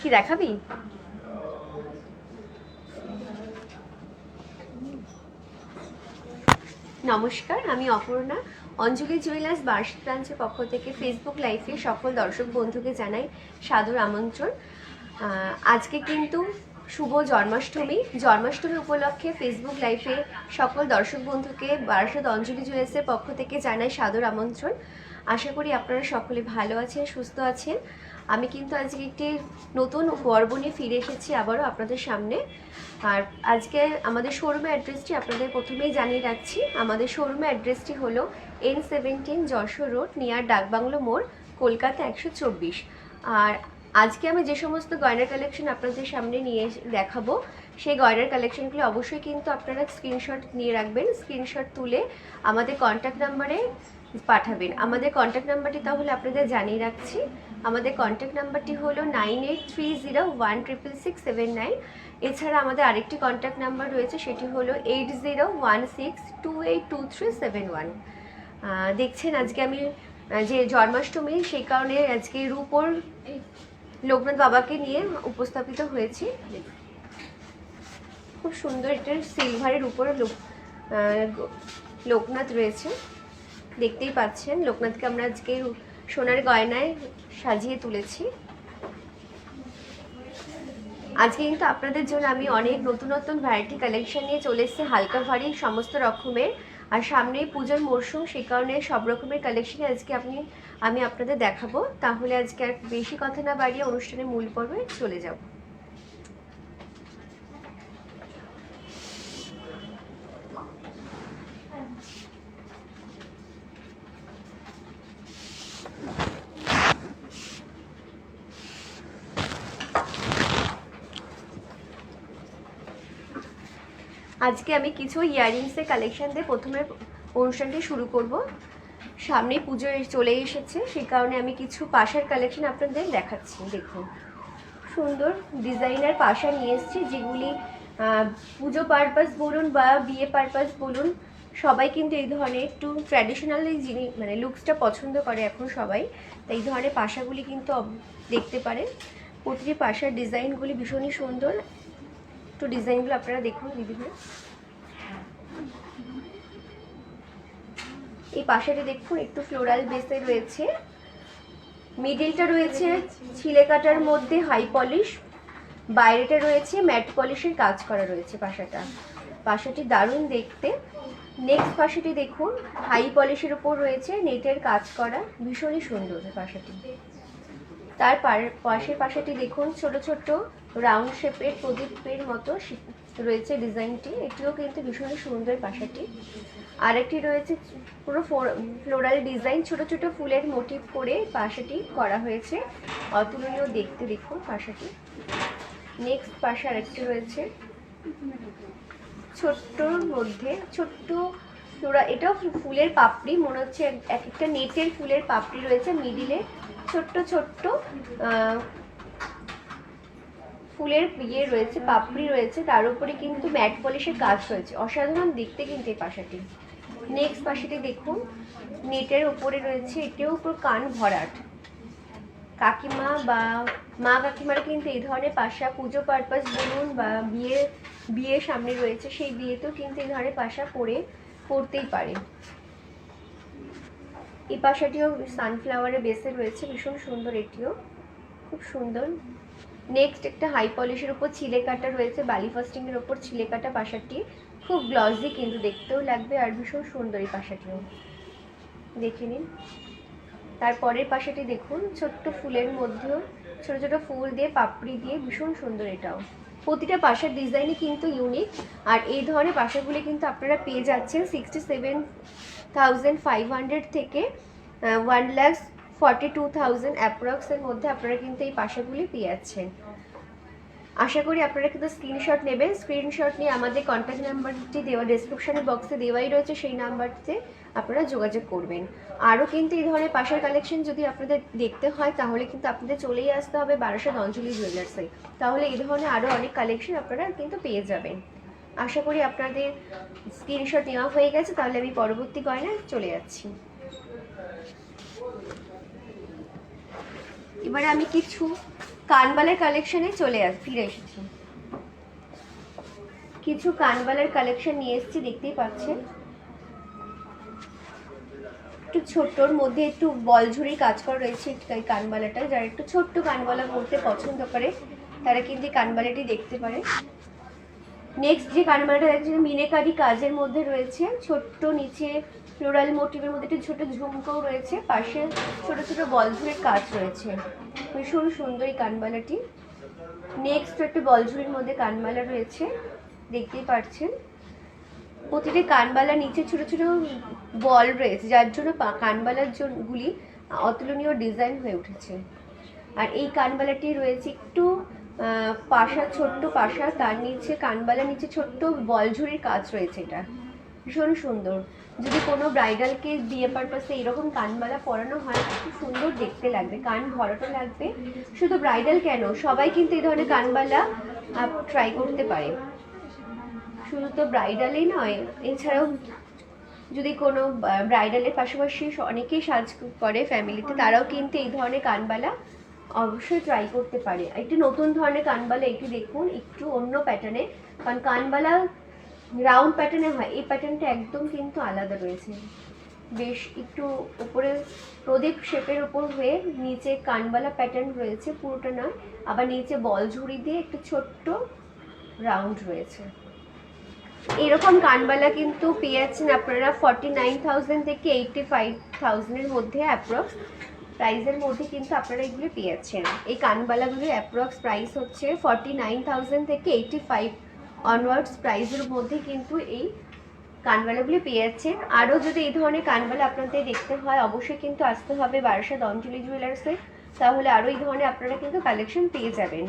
কি দেখাবি? নমস্কার, আমি অপর্ণা। অঞ্জলি জুয়েলার্স বার্ষিক ব্রাঞ্চের পক্ষ থেকে ফেসবুক লাইভে সকল দর্শক বন্ধুকে জানাই সাদর আমন্ত্রণ। আজকে কিন্তু শুভ জন্মাষ্টমী উপলক্ষে ফেসবুক লাইভে সকল দর্শক বন্ধুকে বারাসাত অঞ্জলি জুয়েলার্সের পক্ষ থেকে জানাই সাদর আমন্ত্রণ। আশা করি আপনারা সকলে ভালো আছেন, সুস্থ আছেন। আমি কিন্তু আজকে একটি নতুন পর্ব নিয়ে ফিরে এসেছি আবারও আপনাদের সামনে। আর আজকে আমাদের শোরুমের অ্যাড্রেসটি আপনাদের প্রথমেই জানিয়ে রাখছি। আমাদের শোরুমের অ্যাড্রেসটি হলো N17 যশোর রোড, নিয়ার ডাকবাংলো মোড়, কলকাতা 124। আর আজকে আমি যে সমস্ত গয়নার কালেকশন আপনাদের সামনে নিয়ে দেখাবো, সেই গয়নার কালেকশনগুলো অবশ্যই কিন্তু আপনারা স্ক্রিনশট নিয়ে রাখবেন। স্ক্রিনশট তুলে আমাদের কন্ট্যাক্ট নাম্বারে পাঠাবেন। আমাদের কন্ট্যাক্ট নাম্বারটি তাহলে আপনাদের জানিয়ে রাখছি। আমাদের কন্ট্যাক্ট নাম্বারটি হলো 9830166679। এছাড়া আমাদের আরেকটি কন্ট্যাক্ট নাম্বার রয়েছে, সেটি হলো 8016282371। দেখছেন আজকে আমি যে জন্মাষ্টমী, সেই কারণে আজকে রূপোর লোকনাথ বাবাকে নিয়ে উপস্থাপিত হয়েছি। খুব সুন্দর একটা সিলভারের উপরে লোকনাথ রয়েছে, দেখতেই পাচ্ছেন। লোকনাথকে আমরা আজকে সোনার গয়নায় সাজিয়ে তুলেছি। আজকে কিন্তু আপনাদের জন্য আমি অনেক নতুন নতুন ভ্যারাইটি কালেকশন নিয়ে চলে এসেছি, হালকা ভারী সমস্ত রকমের। আর সামনেই পুজোর মরশুম, সেই কারণে সব রকমের কালেকশনই আজকে আমি আপনাদের দেখাবো। তাহলে আজকে আর বেশি কথা না বাড়িয়ে অনুষ্ঠানের মূল পর্বে চলে যাব। আজকে আমি কিছু ইয়াররিংসের কালেকশন দিয়ে প্রথমে অনুষ্ঠানটি শুরু করব। সামনে পুজো চলে এসেছে, সেই কারণে আমি কিছু পাশার কালেকশন আপনাদের দেখাচ্ছি। দেখুন, সুন্দর ডিজাইনার পাশা নিয়ে এসেছি, যেগুলি পুজো পারপাস বলুন বা বিয়ে পারপাস বলুন, সবাই কিন্তু এই ধরনের একটু ট্র্যাডিশনাল জিনিস মানে লুকসটা পছন্দ করে এখন সবাই। তাই এই ধরনের পাশাগুলি কিন্তু দেখতে পারেন। প্রতিটি পাশার ডিজাইনগুলি ভীষণই সুন্দর। একটু ডিজাইনগুলো আপনারা দেখুন দিদিভাই। এই পাশাটা দেখুন, একটু ফ্লোরাল বেসে রয়েছে। মিডিলটা রয়েছে ছিলে কাটার মধ্যে হাই পলিশ, বাইরেটা রয়েছে ম্যাট পলিশের কাজ করা রয়েছে পাশাটি দারুণ দেখতে। নেক্সট পাশাটি দেখুন, হাই পলিশের উপর রয়েছে নেটের কাজ করা, ভীষণই সুন্দর পাশাটি। তার পাশের পাশাটি দেখুন, ছোট ছোট রাউন্ড শেপের প্রদীপের মতো রয়েছে ডিজাইনটি, এটিও কিন্তু ভীষণই সুন্দর পাশাটি। আর একটি রয়েছে পুরো ফ্লোরাল ডিজাইন, ছোট ছোট ফুলের মোটিভ করে পাশাটি করা হয়েছে, অতুলনীয় দেখতে। দেখুন পাশাটি। নেক্সট পাশে আরেকটি রয়েছে ছোট্টর মধ্যে ছোট্ট এটাও ফুলের পাপড়ি, মনে হচ্ছে এক একটা নেটের ফুলের পাপড়ি রয়েছে। মিডিলে ছোট্ট ছোট্ট ফুলের রয়েছে, পাপড়ি রয়েছে, তার উপরে কিন্তু ম্যাট পলিশের কাজ রয়েছে। অসাধারণ দেখতে কিন্তু এই পাশাটি। নেক্সট পাশাটি দেখুন, নেটের উপরে রয়েছে, এটিও পুরো কান ভরাট। কাকিমা বা মা কাকিমারা কিন্তু এই ধরনের পাশা পুজো পারপাস বলুন বা বিয়ে সামনে রয়েছে, সেই বিয়েতেও কিন্তু এই ধরনের পাশা পরতেই পারে। এই পাশাটিও সানফ্লাওয়ারের বেসে রয়েছে, ভীষণ সুন্দর, এটিও খুব সুন্দর। নেক্সট একটা হাই পলিশের উপর ছিলে কাটা রয়েছে, বালি ফাস্টিং এর উপর ছিলে কাটা পাশাটি, খুব গ্লসি কিন্তু দেখতেও লাগবে, আর ভীষণ সুন্দর এই পাশাটিও, দেখে নিন। তারপরের পাশাটি দেখুন, ছোট্ট ফুলের মধ্যেও ছোট ছোট ফুল দিয়ে পাপড়ি দিয়ে, ভীষণ সুন্দর এটাও। প্রতিটা পাশার ডিজাইনই কিন্তু ইউনিক। আর এই ধরনের পাশাগুলি কিন্তু আপনারা পেয়ে যাচ্ছেন 67,500 থেকে 1,42,000 অ্যাপ্রক্সের মধ্যে আপনারা কিন্তু এই পাশাগুলি পেয়ে যাচ্ছেন। আশা করি আপনারা কিন্তু স্ক্রিনশট নেবেন। স্ক্রিনশট নিয়ে আমাদের কন্ট্যাক্ট নাম্বারটি দেওয়া ডেসক্রিপশনের বক্সে দেওয়াই রয়েছে, সেই নাম্বারটিতে আপনারা যোগাযোগ করবেন। আরও কিন্তু এই ধরনের পাশের কালেকশন যদি আপনাদের দেখতে হয়, তাহলে কিন্তু আপনাদের চলেই আসতে হবে বারাসাত অঞ্জলি জুয়েলার্সে। তাহলে এই ধরনের আরও অনেক কালেকশন আপনারা কিন্তু পেয়ে যাবেন। আশা করি আপনাদের স্ক্রিনশট নেওয়া হয়ে গেছে। তাহলে আমি পরবর্তী গয়নায় চলে যাচ্ছি। এবারে আমি কিছু কানবালার কালেকশনে ফিরে এসেছি। কিছু কানবালার কালেকশন নিয়ে এসেছি, দেখতেই পাচ্ছেন। একটু ছোট্টর মধ্যে একটু বলঝুরির কাজ করা রয়েছে এই কানবালাটা। যারা একটু ছোট্ট কানবালা পরতে পছন্দ করে তারা কিন্তু এই কানবালাটি দেখতে পারে। নেক্সট যে কানবালাটা দেখছেন মিনেকারি কাজের মধ্যে রয়েছে, ছোট্ট নিচে ফ্লোরাল মোটিভের মধ্যে একটু ছোট ঝুমকোও রয়েছে, পাশে ছোট ছোট বলঝুরির কাজ রয়েছে। ভীষণ সুন্দর এই কানবালাটি। নেক্সট একটা বলঝুরির মধ্যে কানবালা রয়েছে, দেখতেই পাচ্ছেন। প্রতিটি কানবালা নিচে ছোট ছোট বল রয়েছে, যার জন্য কানবালার গুলি অতুলনীয় ডিজাইন হয়ে উঠেছে। আর এই কানবালাটি রয়েছে একটু পাশা, ছোট্ট পাশা, তার নিচে কানবালার নিচে ছোট্ট বলঝুরির কাজ রয়েছে। এটা ভীষণ সুন্দর। যদি কোনো ব্রাইডালকে বিয়ে পারপাসে এরকম কানবালা পরানো হয় খুব সুন্দর দেখতে লাগবে, কান ভরাটো লাগবে। শুধু ব্রাইডাল কেন, সবাই কিন্তু এই ধরনের কানবালা ট্রাই করতে পারে। শুধু তো ব্রাইডালই নয়, এছাড়াও যদি কোনো ব্রাইডালের পাশাপাশি অনেকেই সাজ করে ফ্যামিলিতে, তারাও কিন্তু এই ধরনের কানবালা অবশ্যই ট্রাই করতে পারে। একটি নতুন ধরনের কানবালা, এটি দেখুন একটু অন্য প্যাটার্নে, কারণ কানবালা রাউন্ড প্যাটার্নে হয়, এই প্যাটার্নটা একদম কিন্তু আলাদা রয়েছে। বেশ একটু উপরে প্রদীপ শেপের উপর হয়ে নিচে কানবালা প্যাটার্ন রয়েছে, পুরোটা নয়, আবার নিচে বল ঝুড়ি দিয়ে একটু ছোট্ট রাউন্ড রয়েছে। এরকম কানবালা কিন্তু পেয়ে যাচ্ছেন আপনারা 49,000 থেকে 85,000-এর মধ্যে অ্যাপ্রক্স প্রাইসের মধ্যে কিন্তু আপনারা এগুলো পেয়ে যাচ্ছেন। এই কানবালাগুলির অ্যাপ্রক্স প্রাইস হচ্ছে 49,000 থেকে 85 অনওয়ার্ডস প্রাইসের মধ্যে কিন্তু এই কানবালাগুলি পেয়ে যাচ্ছেন। আরও যদি এই ধরনের কানবালা আপনাদের দেখতে হয় অবশ্যই কিন্তু আসতে হবে বারাসাত অঞ্জলি জুয়েলার্সে, তাহলে আরও এই ধরনের আপনারা কিন্তু কালেকশন পেয়ে যাবেন।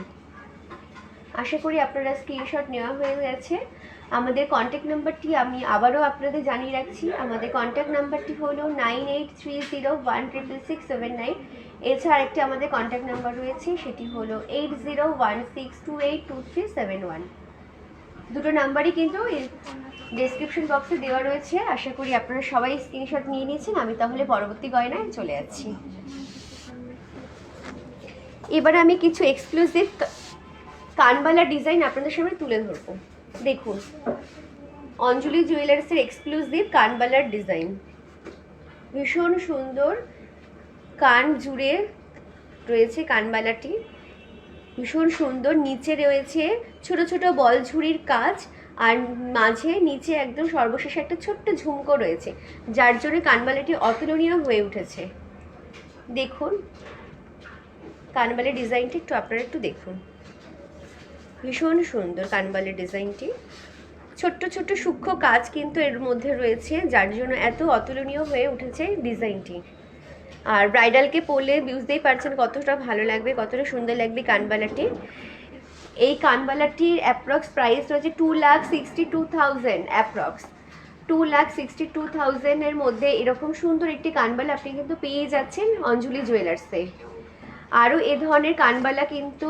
আশা করি আপনারা স্ক্রিনশট নেওয়া হয়ে গেছে। আমাদের কন্ট্যাক্ট নাম্বারটি আমি আবারও আপনাদের জানিয়ে রাখছি। আমাদের কন্ট্যাক্ট নাম্বারটি হলো 9830166679। এছাড়া একটি আমাদের কন্ট্যাক্ট নাম্বার রয়েছে, সেটি হলো 8016282371। দুটো নাম্বারই কিন্তু ডেসক্রিপশন বক্সে দেওয়া রয়েছে। আশা করি আপনারা সবাই স্ক্রিনশট নিয়ে নিয়েছেন। আমি তাহলে পরবর্তী গয়নায় চলে যাচ্ছি। এবার আমি কিছু এক্সক্লুসিভ কানবালা ডিজাইন আপনাদের সামনে তুলে ধরবো। দেখুন, অঞ্জলি জুয়েলার্সের এক্সক্লুসিভ কানবালার ডিজাইন, ভীষণ সুন্দর। কান জুড়ে রয়েছে কানবালাটি, ভীষণ সুন্দর। নিচে রয়েছে ছোট ছোট বল ঝুড়ির কাজ, আর মাঝে নিচে একদম সর্বশেষে একটা ছোট্ট ঝুমকো রয়েছে, যার জন্য কানবালাটি অতুলনীয় হয়ে উঠেছে। দেখুন কানবালার ডিজাইনটি একটু আপনারা একটু দেখুন, ভীষণ সুন্দর কানবালের ডিজাইনটি। ছোট্ট ছোট্ট সূক্ষ্ম কাজ কিন্তু এর মধ্যে রয়েছে, যার জন্য এত অতুলনীয় হয়ে উঠেছে ডিজাইনটি। আর ব্রাইডালকে পরলে বুঝতেই পারছেন কতটা ভালো লাগবে, কতটা সুন্দর লাগবে কানবালাটি। এই কানবালাটির অ্যাপ্রক্স প্রাইস রয়েছে 2,62,000, অ্যাপ্রক্স 2,62,000-এর মধ্যে এরকম সুন্দর একটি কানবালা আপনি কিন্তু পেয়ে যাচ্ছেন অঞ্জলি জুয়েলার্সে। আরও এ ধরনের কানবালা কিন্তু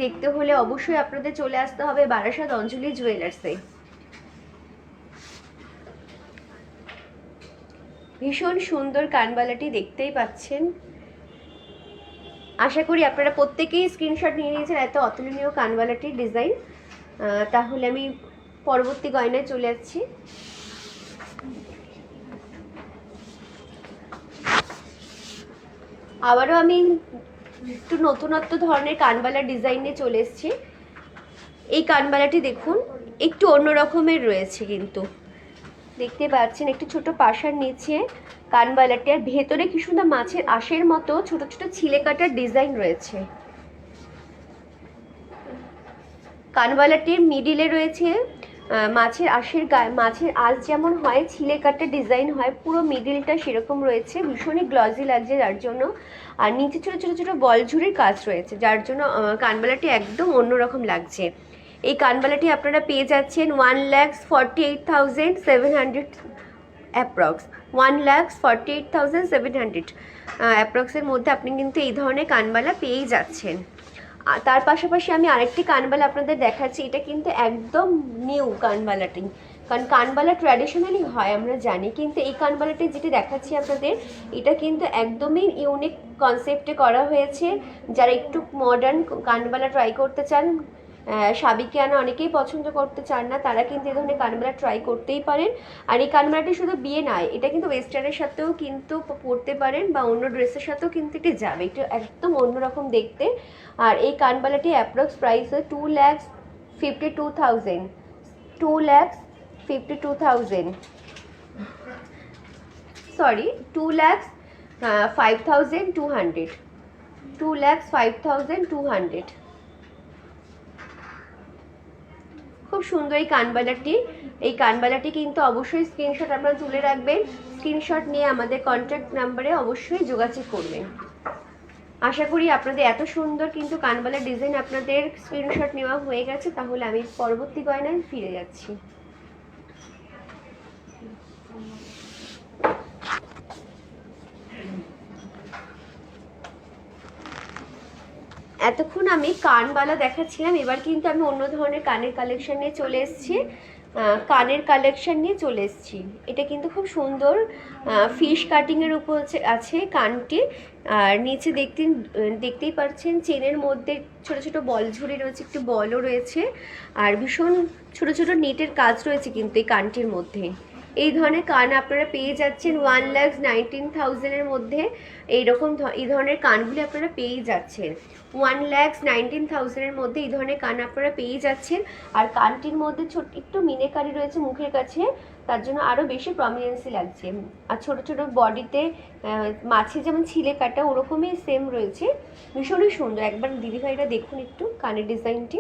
দেখতে হলে অবশ্যই আপনাদের চলে আসতে হবে বারাসাত অঞ্জলি জুয়েলার্সে। ভীষণ সুন্দর কানবালাটি দেখতেই পাচ্ছেন। আশা করি আপনারা প্রত্যেকেই স্ক্রিনশট নিয়ে নিয়েছেন এত অতুলনীয় কানবালাটির ডিজাইন। তাহলে আমি পরবর্তী গয়নায় চলে যাচ্ছি। আবারও আমি একটু নতুনত্ব ধরনের কানবালার ডিজাইন নিয়ে চলে এসেছি। এই কানবালাটি দেখুন একটু অন্য রকমের রয়েছে, কিন্তু দেখতে পাচ্ছেন একটু ছোট পাশার নিচে কানবালাটি, আর ভেতরে কি সুন্দর মাছের আঁশের মতো ছোট ছোট ছিলে কাটার ডিজাইন রয়েছে। কানবালাটির মিডিলে রয়েছে মাছের আঁশের মাছের আঁশ যেমন হয় ছিলে কাটার ডিজাইন হয়, পুরো মিডিলটা সেরকম রয়েছে, ভীষণই গ্লজি লাগছে যার জন্য। আর নিচে ছোটো ছোটো ছোটো বলঝুরির কাজ রয়েছে, যার জন্য কানবালাটি একদম অন্যরকম লাগছে। এই কানবালাটি আপনারা পেয়ে যাচ্ছেন 1,48,700 অ্যাপ্রক্স, 1,48,700 অ্যাপ্রক্সের মধ্যে আপনি কিন্তু এই ধরনের কানবালা পেয়েই যাচ্ছেন। তার পাশাপাশি আমি আরেকটি কানবালা আপনাদের দেখাচ্ছি। এটা কিন্তু একদম নিউ কানবালাটি, কারণ কানবালা ট্র্যাডিশনালি হয় আমরা জানি, কিন্তু এই কানবালাটা যেটা দেখাচ্ছি আপনাদের, এটা কিন্তু একদমই ইউনিক কনসেপ্টে করা হয়েছে। যারা একটু মডার্ন কানবালা ট্রাই করতে চান, সাবিকিয়ানা অনেকেই পছন্দ করতে চান না, তারা কিন্তু এই ধরনের কানবালা ট্রাই করতেই পারেন। আর এই কানবালাটি শুধু বিয়ে নয়, এটা কিন্তু ওয়েস্টার্নের সাথেও কিন্তু পরতে পারেন বা অন্য ড্রেসের সাথেও কিন্তু এটা যাবে, এটা একদম অন্যরকম দেখতে। আর এই কানবালাটি অ্যাপ্রক্স প্রাইস হয় 2,52,000, 2,52,000, সরি 2,05,200, 2,05,200। খুব সুন্দর এই কানবালাটি। এই কানবালাটি কিন্তু অবশ্যই স্ক্রিনশট আপনারা তুলে রাখবেন, স্ক্রিনশট নিয়ে আমাদের কন্ট্যাক্ট নাম্বারে অবশ্যই যোগাযোগ করবেন। আশা করি আপনাদের এত সুন্দর কিন্তু কানবালার ডিজাইন আপনাদের স্ক্রিনশট নেওয়া হয়ে গেছে। তাহলে আমি পরবর্তী গয়নায় ফিরে যাচ্ছি। এতক্ষণ আমি কানবালা দেখাচ্ছিলাম, এবার কিন্তু আমি অন্য ধরনের কানের কালেকশন নিয়ে চলে এসেছি। কানের কালেকশন নিয়ে চলে এসেছি। এটা কিন্তু খুব সুন্দর ফিশ কাটিংয়ের উপর আছে কানটি। আর নিচে দেখতেই পাচ্ছেন চেনের মধ্যে ছোট ছোট বল ঝুড়ি রয়েছে, একটু বলও রয়েছে, আর ভীষণ ছোট ছোট নেটের কাজ রয়েছে কিন্তু এই কানটির মধ্যে। এই ধরনের কান আপনারা পেয়ে যাচ্ছেন 1,19,000-এর মধ্যে। এই ধরনের কানগুলি আপনারা পেয়ে যাচ্ছেন 1,19,000-এর মধ্যে। এই ধরনের কান আপনারা পেয়ে যাচ্ছেন। আর কানটির মধ্যে ছোট একটু মিনেকারি রয়েছে মুখের কাছে, তার জন্য আরও বেশি প্রমিনেন্সি লাগছে। আর ছোট ছোট বডিতে মাছে যেমন ছিলে কাটা ওরকমই সেম রয়েছে, ভীষণই সুন্দর। একবার দিদিভাইরা দেখুন একটু কানের ডিজাইনটি,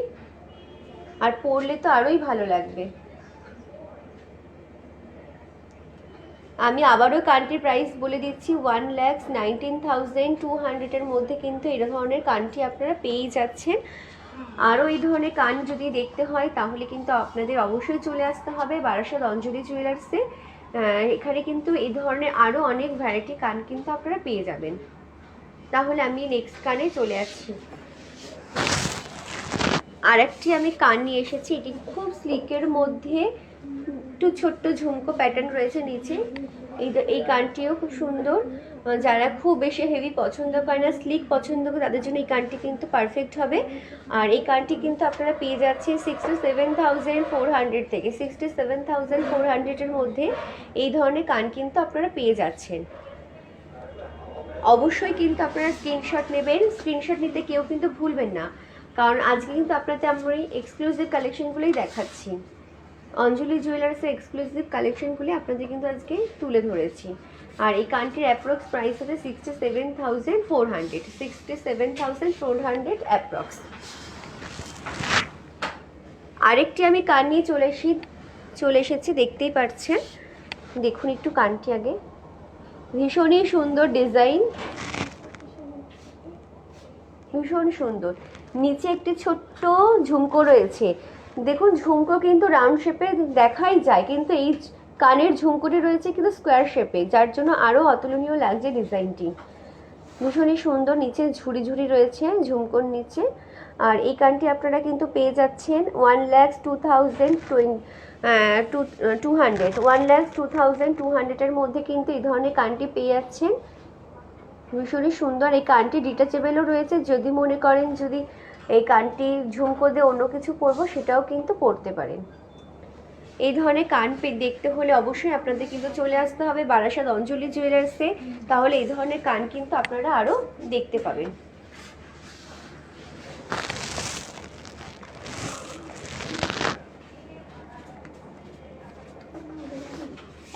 আর পরলে তো আরোই ভালো লাগবে। আমি আবারও কানটির প্রাইস বলে দিচ্ছি, 1,19,200-এর মধ্যে কিন্তু এই ধরনের কানটি আপনারা পেয়েই যাচ্ছেন। আরও এই ধরনের কান যদি দেখতে হয় তাহলে কিন্তু আপনাদের অবশ্যই চলে আসতে হবে বারাসাত অঞ্জলি জুয়েলার্সে। এখানে কিন্তু এই ধরনের আরও অনেক ভ্যারাইটি কান কিন্তু আপনারা পেয়ে যাবেন। তাহলে আমি নেক্সট কানে চলে আসছি। আরেকটি আমি কান নিয়ে এসেছি, এটি খুব স্লিকের মধ্যে একটু ছোট্ট ঝুমকো প্যাটার্ন রয়েছে নিচে। এই কানটিও খুব সুন্দর। যারা খুব বেশি হেভি পছন্দ করে না, স্লিক পছন্দ করে, তাদের জন্য এই কানটি কিন্তু পারফেক্ট হবে। আর এই কানটি কিন্তু আপনারা পেয়ে যাচ্ছেন 67,400 থেকে 67,400-এর মধ্যে। এই ধরনের কান কিন্তু আপনারা পেয়ে যাচ্ছেন। অবশ্যই কিন্তু আপনারা স্ক্রিনশট নেবেন, স্ক্রিনশট নিতে কেউ কিন্তু ভুলবেন না, কারণ আজকে কিন্তু আপনাদের আমরা এই এক্সক্লুসিভ কালেকশনগুলোই দেখাচ্ছি। অঞ্জলি জুয়েলার্সের এক্সক্লুসিভ কালেকশনগুলি আপনাদের কিন্তু আজকে তুলে ধরেছি। আর এই কানটির অ্যাপ্রক্স প্রাইস হচ্ছে 67,400, 67,400 অ্যাপ্রক্স। আরেকটি আমি কান নিয়ে চলে এসেছি, দেখতেই পাচ্ছেন। দেখুন একটু কানটি আগে, ভীষণই সুন্দর ডিজাইন, ভীষণ সুন্দর। নিচে একটি ছোট্ট ঝুমকো রয়েছে। দেখুন ঝুমকো কিন্তু রাউন্ড শেপে দেখাই যায়, কিন্তু এই কানের ঝুমকোটি রয়েছে কিন্তু স্কোয়ার শেপে, যার জন্য আরও অতুলনীয় লাগছে ডিজাইনটি। ভীষণই সুন্দর, নিচে ঝুড়ি ঝুড়ি রয়েছে ঝুমকোর নিচে। আর এই কানটি আপনারা কিন্তু পেয়ে যাচ্ছেন 1,02,200-এর মধ্যে কিন্তু এই ধরনের কানটি পেয়ে যাচ্ছেন। ভীষণই সুন্দর। এই কানটি ডিটাচেবলও রয়েছে, যদি মনে করেন যদি এই কানটি ঝুমকো দিয়ে অন্য কিছু পরবো সেটাও কিন্তু পরতে পারেন। এই ধরনের কান দেখতে হলে অবশ্যই আপনাদের কিন্তু চলে আসতে হবে বারাসাত অঞ্জলি জুয়েলার্সে, তাহলে এই ধরনের কান কিন্তু আপনারা আরও দেখতে পাবেন।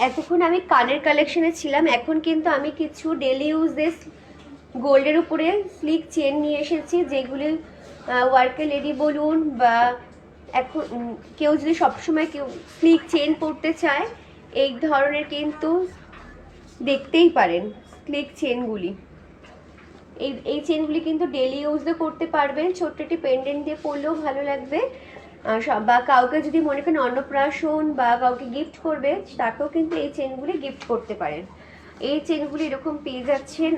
এতক্ষণ আমি কানের কালেকশনে ছিলাম, এখন কিন্তু আমি কিছু ডেলি ইউজেস গোল্ডের উপরে স্লিক চেন নিয়ে এসেছি, যেগুলি ওয়ার্কে লেডি বলুন বা এখন কেউ যদি সবসময় কেউ স্লিক চেন পরতে চায়, এই ধরনের কিন্তু দেখতেই পারেন স্লিক চেনগুলি। এই চেনগুলি কিন্তু ডেলি ইউজও করতে পারবেন, ছোট্ট একটি পেন্ডেন্ট দিয়ে পরলেও ভালো লাগবে। বা কাউকে যদি মনে করেন অন্নপ্রাশন বা কাউকে গিফট করবে, তাকেও কিন্তু এই চেনগুলি গিফট করতে পারেন। এই চেনগুলি এরকম পেয়ে যাচ্ছেন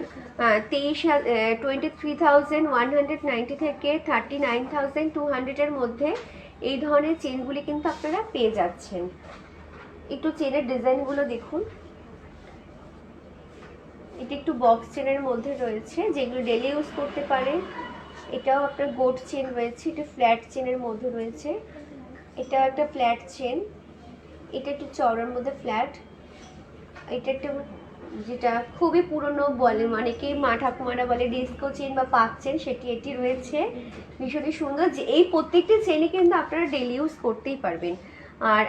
23,190 থেকে 39,200-এর মধ্যে। এই ধরনের চেনগুলি কিন্তু আপনারা পেয়ে যাচ্ছেন। একটু চেনের ডিজাইনগুলো দেখুন, এটা একটু বক্স চেনের মধ্যে রয়েছে যেগুলো ডেলি ইউজ করতে পারে। এটাও একটা গোট চেন রয়েছে, এটা ফ্ল্যাট চেনের মধ্যে রয়েছে। এটাও একটা ফ্ল্যাট চেন, এটা একটু চওড়ার মধ্যে ফ্ল্যাট। এটা একটা যেটা খুবই পুরনো বলে, মানে কি মা ঠাকুমারা বলে ডিস্কো চেন বা পাক চেন, সেটি এটি রয়েছে। ভীষণই সুন্দর, যে এই প্রত্যেকটি চেনই কিন্তু আপনারা ডেলি ইউজ করতেই পারবেন।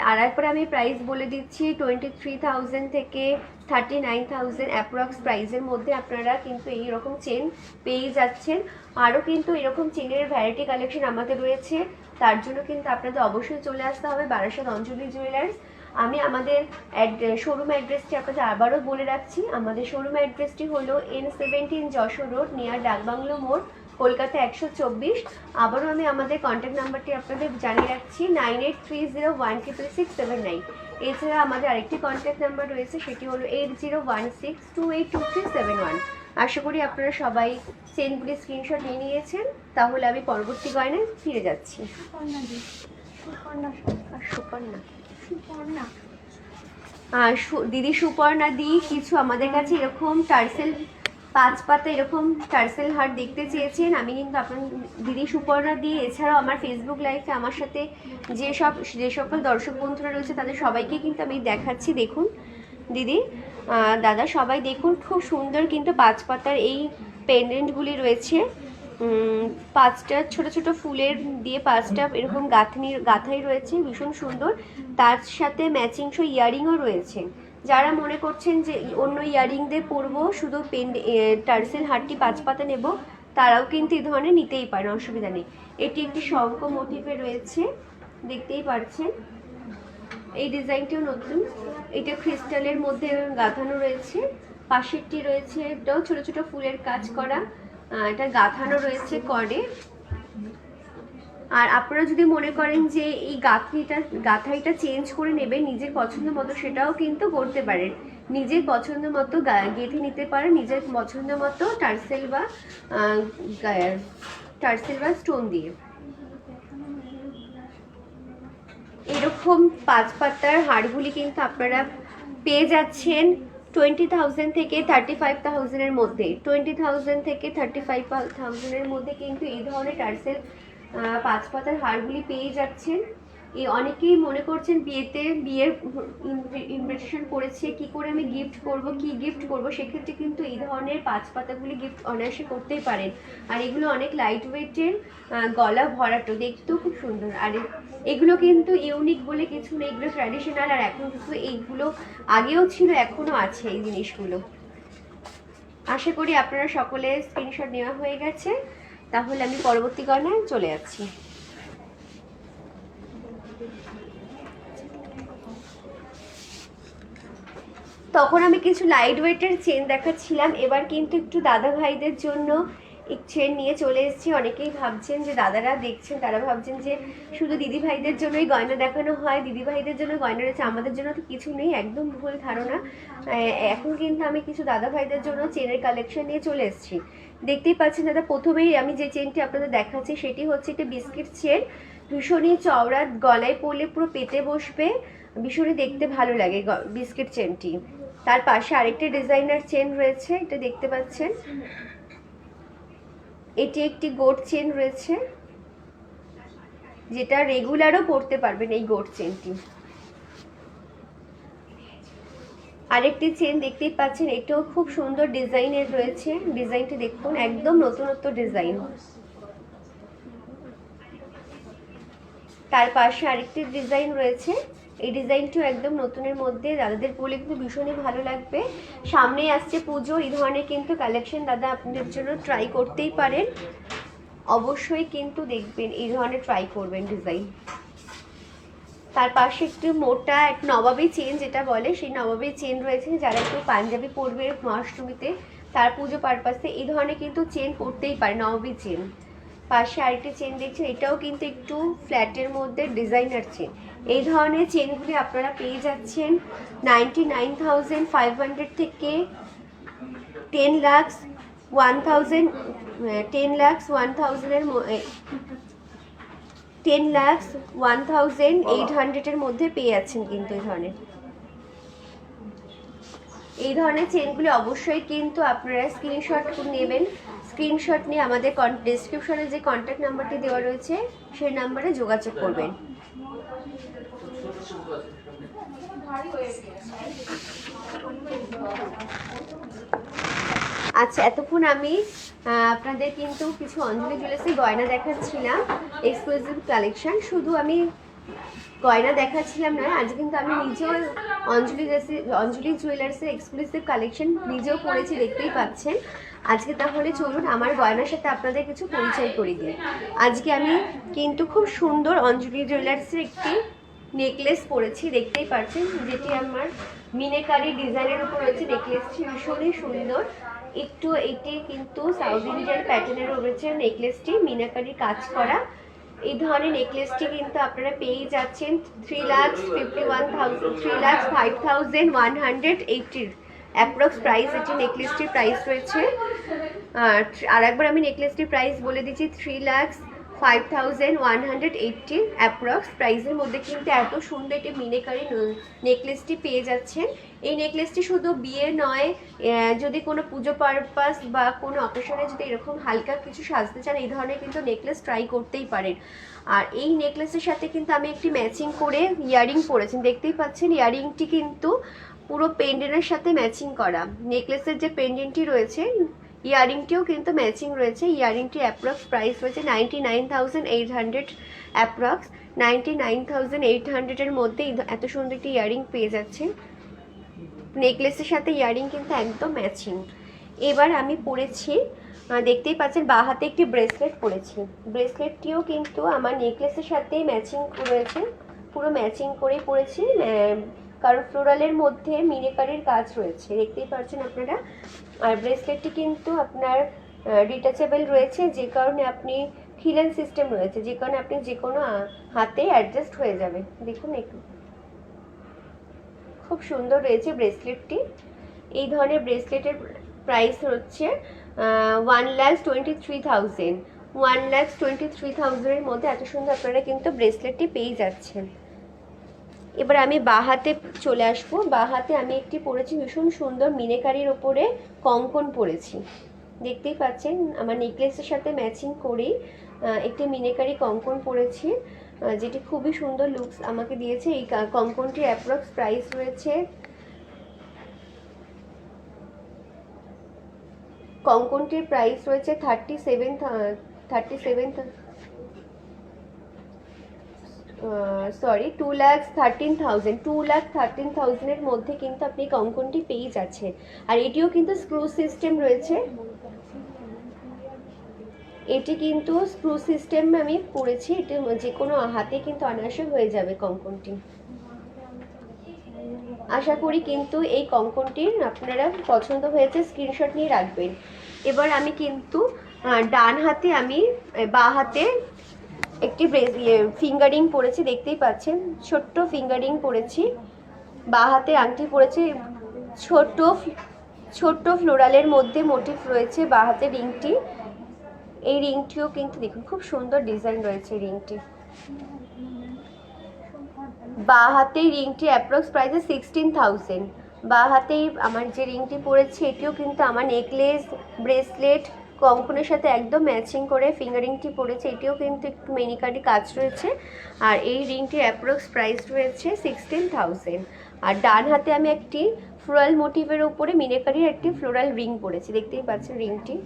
আর একবার আমি প্রাইস বলে দিচ্ছি, 23,000 থেকে 39,000 অ্যাপ্রক্স প্রাইসের মধ্যে আপনারা কিন্তু এইরকম চেন পেয়ে যাচ্ছেন। আরও কিন্তু এরকম চেনের ভ্যারাইটি কালেকশন আমাদের রয়েছে, তার জন্য কিন্তু আপনাদের অবশ্যই চলে আসতে হবে বারাসাত অঞ্জলি জুয়েলার্স। আমি আমাদের শোরুম অ্যাড্রেসটি আপনাদের আবারও বলে রাখছি। আমাদের শোরুম অ্যাড্রেসটি হলো N17 যশোর রোড, নিয়ার ডাকবাংলো মোড়, কলকাতা 124। আবারও আমি আমাদের কন্ট্যাক্ট নাম্বারটি আপনাদের জানিয়ে রাখছি, 9830166679। এছাড়া আমাদের আরেকটি কন্ট্যাক্ট নাম্বার রয়েছে, সেটি হলো 8016282371। আশা করি আপনারা সবাই চেনগুলি স্ক্রিনশট নিয়ে নিয়েছেন। তাহলে আমি পরবর্তী গয়নায় ফিরে যাচ্ছি। দিদি সুপর্ণা দি কিছু আমাদের কাছে এরকম টার্সেল 5 পাতা এরকম টার্সেল হার দেখতে চেয়েছেন। আমি কিন্তু আপনার দিদি সুপর্ণা দি এছাড়াও আমার ফেসবুক লাইভে আমার সাথে যে সকল দর্শক বন্ধুরা রয়েছে তাদের সবাইকে কিন্তু আমি দেখাচ্ছি। দেখুন দিদি, দাদা, সবাই দেখুন, খুব সুন্দর কিন্তু 5 পাতার এই পেন্ডেন্টগুলি রয়েছে। 5টা ছোট ছোট ফুলের দিয়ে 5টা এরকম গাঁথাই রয়েছে, ভীষণ সুন্দর। তার সাথে ম্যাচিং ইয়ারিংও রয়েছে। যারা মনে করছেন যে অন্য ইয়ারিং দিয়ে পরবো, শুধু টার্সেল হারটি 5 পাতা নেব, তারাও কিন্তু এই ধরনের নিতেই পারেন, অসুবিধা নেই। এটি একটি শঙ্খ মোটিভে রয়েছে, দেখতেই পাচ্ছেন। এই ডিজাইনটিও নতুন, এটা ক্রিস্টালের মধ্যে গাঁথানো রয়েছে। পাশেরটি রয়েছে, এটাও ছোট ছোট ফুলের কাজ করা, এটা গাঁথানো রয়েছে কর্ডে। আর আপনারা যদি মনে করেন যে এই গাঁথাইটা চেঞ্জ করে নেবেন নিজের পছন্দ মতো, সেটাও কিন্তু করতে পারেন। নিজের পছন্দ মতো গেঁথে নিতে পারেন, নিজের পছন্দ মতো টার্সেল বা স্টোন দিয়ে। এরকম 5 পাতার হারগুলি কিন্তু আপনারা পেয়ে যাচ্ছেন 20,000 থেকে 35,000 মধ্যে। 20,000 থেকে 35,000 মধ্যে কিন্তু এই ধরনের টার্সেল 5 পাতার হারগুলি পেয়ে যাচ্ছেন। অনেকেই মনে করছেন বিয়ের ইনভিটেশন করেছে, কি করে আমি গিফট করব, কি গিফট করব, সেক্ষেত্রে কিন্তু এই ধরনের 5 পাতাগুলি গিফট অনায়াসে করতেই পারেন। আর এগুলো অনেক লাইট ওয়েটের, গলা ভরাটো, দেখতেও খুব সুন্দর। আর এগুলো কিন্তু ইউনিক বলে কিছু নেই, এগুলো ট্র্যাডিশনাল। আর এখন কিন্তু এইগুলো আগেও ছিল, এখনও আছে এই জিনিসগুলো। আশা করি আপনারা সকলে স্ক্রিনশট নেওয়া হয়ে গেছে। তাহলে আমি পরবর্তী গয়নায় চলে যাচ্ছি। তখন আমি কিছু লাইট ওয়েটের চেন দেখাচ্ছিলাম, এবার কিন্তু একটু দাদা ভাইদের জন্য এক চেন নিয়ে চলে এসেছি। অনেকেই ভাবছেন যে দাদারা দেখছেন, তারা ভাবছেন যে শুধু দিদি ভাইদের জন্যই গয়না দেখানো হয়, দিদি ভাইদের জন্য গয়না রয়েছে, আমাদের জন্য তো কিছু নেই, একদম ভুল ধারণা। এখন কিন্তু আমি কিছু দাদা ভাইদের জন্য চেনের কালেকশন নিয়ে চলে এসেছি। দেখতেই পাচ্ছেন দাদা, প্রথমেই আমি যে চেনটি আপনাদের দেখাচ্ছি সেটি হচ্ছে একটা বিস্কিট চেন, ভীষণই চওড়া, গলায় পরলে পুরো পেতে বসবে, ভীষণই দেখতে ভালো লাগে বিস্কিট চেনটি। তার পাশে আরেকটি ডিজাইনার চেন রয়েছে, এটা দেখতে পাচ্ছেন। এটি একটি গোট চেন রয়েছে, যেটা রেগুলারও পরতে পারবেন এই গোট চেনটি। আরেকটি চেন দেখতেই পাচ্ছেন, এটাও খুব সুন্দর ডিজাইনের রয়েছে। ডিজাইনটি দেখুন, একদম নতুনত্ব ডিজাইন। তার পাশে আরেকটি ডিজাইন রয়েছে, এই ডিজাইনটিও একদম নতুনের মধ্যে, দাদাদের পরলে কিন্তু ভীষণই ভালো লাগবে। সামনেই আসছে পুজো, এই ধরনের কিন্তু কালেকশন দাদা আপনাদের জন্য ট্রাই করতেই পারেন, অবশ্যই কিন্তু দেখবেন, এই ধরনের ট্রাই করবেন ডিজাইন। তার পাশে একটু মোটা এক নবাবী চেন যেটা বলে, সেই নবাবী চেন রয়েছে। যারা একটু পাঞ্জাবি পরবে মহাষ্টমীতে, তার পুজো পারপাসে এই ধরনের কিন্তু চেন পরতেই পারে, নবাবী চেন। পাশে আরেকটি চেন দেখছেন, এটাও কিন্তু একটু ফ্ল্যাটের মধ্যে ডিজাইনার চেন। এই ধরনের চেনগুলি আপনারা পেয়ে যাচ্ছেন 99,500 থেকে 10 লাখ 1,000 10 লাখ 1,800 মধ্যে পেয়ে যাচ্ছেন কিন্তু এই ধরনের। এই ধরনের চেনগুলি অবশ্যই কিন্তু আপনারা স্ক্রিনশট নেবেন। স্ক্রিনশট নিয়ে আমাদের ডেসক্রিপশনে যে কন্ট্যাক্ট নাম্বারটি দেওয়া রয়েছে সেই নাম্বারে যোগাযোগ করবেন। আচ্ছা, এতক্ষণ আমি আপনাদের কিন্তু কিছু অঞ্জলি জুয়েলার্সের গয়না দেখাচ্ছিলাম, এক্সক্লুসিভ কালেকশন। শুধু আমি গয়না দেখাচ্ছিলাম না, আজ কিন্তু আমি নিজেও অঞ্জলি জুয়েলার্সের এক্সক্লুসিভ কালেকশন নিজেও পরেছি, দেখতেই পাচ্ছেন। আজকে তাহলে চলুন আমার গয়নার সাথে আপনাদের কিছু পরিচয় করে দিই। আজকে আমি কিন্তু খুব সুন্দর অঞ্জলি জুয়েলার্সের একটি নেকলেস পরেছি, দেখতেই পাচ্ছেন, যেটি আমার মিনাকারি ডিজাইনের উপর রয়েছে। নেকলেসটি ভীষণই সুন্দর, একটু এটি কিন্তু সাউথ ইন্ডিয়ান প্যাটার্নের রয়েছে নেকলেসটি, মিনাকারি কাজ করা। এই ধরনের নেকলেসটি কিন্তু আপনারা পেয়ে যাচ্ছেন 3,05,180 অ্যাপ্রক্স প্রাইস। এটি নেকলেসটির প্রাইস রয়েছে। আর একবার আমি নেকলেসটির প্রাইস বলে দিচ্ছি, 3,05,180 অ্যাপ্রক্স প্রাইসের মধ্যে কিন্তু এত সুন্দর একটি মিনাকারি নেকলেসটি পেয়ে যাচ্ছেন। এই নেকলেসটি শুধু বিয়ে নয়, যদি কোনো পুজো পারপাস বা কোনো অকেশনে যদি এরকম হালকা কিছু সাজতে চান, এই ধরনের কিন্তু নেকলেস ট্রাই করতেই পারেন। আর এই নেকলেসের সাথে কিন্তু আমি একটি ম্যাচিং করে ইয়ারিং পরেছি, দেখতেই পাচ্ছেন। ইয়ারিংটি কিন্তু পুরো পেন্ডেন্টের সাথে ম্যাচিং করা। নেকলেসের যে পেন্ডেন্টটি রয়েছে, ইয়ারিংটিও কিন্তু ম্যাচিং রয়েছে। ইয়ারিংটি অ্যাপ্রক্স প্রাইস রয়েছে 99,800 অ্যাপ্রক্স। 99,800-এর মধ্যে এত সুন্দর একটি ইয়ারিং পেয়ে যাচ্ছে। নেকলেসের সাথে ইয়ারিং কিন্তু একদম ম্যাচিং। এবার আমি পরেছি, দেখতেই পাচ্ছেন, বাঁ হাতে একটি ব্রেসলেট পরেছি। ব্রেসলেটটিও কিন্তু আমার নেকলেসের সাথে ম্যাচিং রয়েছে, পুরো ম্যাচিং করেই পরেছি, কারণ ফ্লোরালের মধ্যে মিনাকারির কাজ রয়েছে, দেখতেই পাচ্ছেন আপনারা। আর ব্রেসলেটটি কিন্তু আপনার ডিটাচেবল রয়েছে, যে কারণে আপনি খিলেন সিস্টেম রয়েছে, যে কারণে আপনি যে কোনো হাতে অ্যাডজাস্ট হয়ে যাবে। দেখুন একটু খুব সুন্দর রয়েছে ব্রেসলেটটি। এই ধরনের ব্রেসলেটের প্রাইস হচ্ছে 1,23,000। 1,23,000-এর মধ্যে এত সুন্দর আপনারা কিন্তু ব্রেসলেটটি পেয়ে যাচ্ছেন। এবার আমি বাঁ হাতে চলে আসবো। বাঁ হাতে আমি একটি পরেছি ভীষণ সুন্দর মিনাকারির ওপরে কঙ্কন পরেছি, দেখতেই পাচ্ছেন। আমার নেকলেসের সাথে ম্যাচিং করেই একটি মিনাকারি কঙ্কন পরেছি, যেটি খুবই সুন্দর লুকস আমাকে দিয়েছে। এই কঙ্কনটির অ্যাপ্রক্স প্রাইস রয়েছে, কঙ্কনটির প্রাইস রয়েছে 2,13,000-এর মধ্যে কিন্তু আপনি কঙ্কনটি পেয়ে যাচ্ছেন। আর এটিও কিন্তু স্ক্রু সিস্টেম রয়েছে, এটি কিন্তু স্ক্রু সিস্টেম আমি পরেছি। এটি যে কোনো হাতে কিন্তু অনায়াসে হয়ে যাবে কঙ্কনটি। আশা করি কিন্তু এই কঙ্কনটির আপনারা পছন্দ হয়েছে, স্ক্রিনশট নিয়ে রাখবেন। এবার আমি কিন্তু ডান হাতে, আমি বাঁ হাতে একটি ফিঙ্গারিং পরেছি, দেখতেই পাচ্ছেন, ছোট্ট ফিঙ্গারিং পরেছি। বাঁ হাতে আংটি পরেছি, ছোট্ট ফ্লোরালের মধ্যে মোটিভ রয়েছে বাঁ হাতে রিংটি। এই রিংটিও কিন্তু দেখুন খুব সুন্দর ডিজাইন রয়েছে রিংটি। বাঁ হাতে রিংটি অ্যাপ্রক্স প্রাইস 16,000। বাঁ হাতেই আমার যে রিংটি পরেছি এটিও কিন্তু আমার নেকলেস, ব্রেসলেট, কঙ্কনের সাথে একদম ম্যাচিং করে ফিঙ্গারিংটি পরেছে, এটিও কিন্তু একটু মিনাকারি কাজ রয়েছে। আর এই রিংটির অ্যাপ্রক্স প্রাইস রয়েছে 16,000। আর ডান হাতে আমি একটি ফ্লোরাল মোটিভের উপরে মিনাকারির একটি ফ্লোরাল রিং পরেছি, দেখতেই পাচ্ছেন রিংটি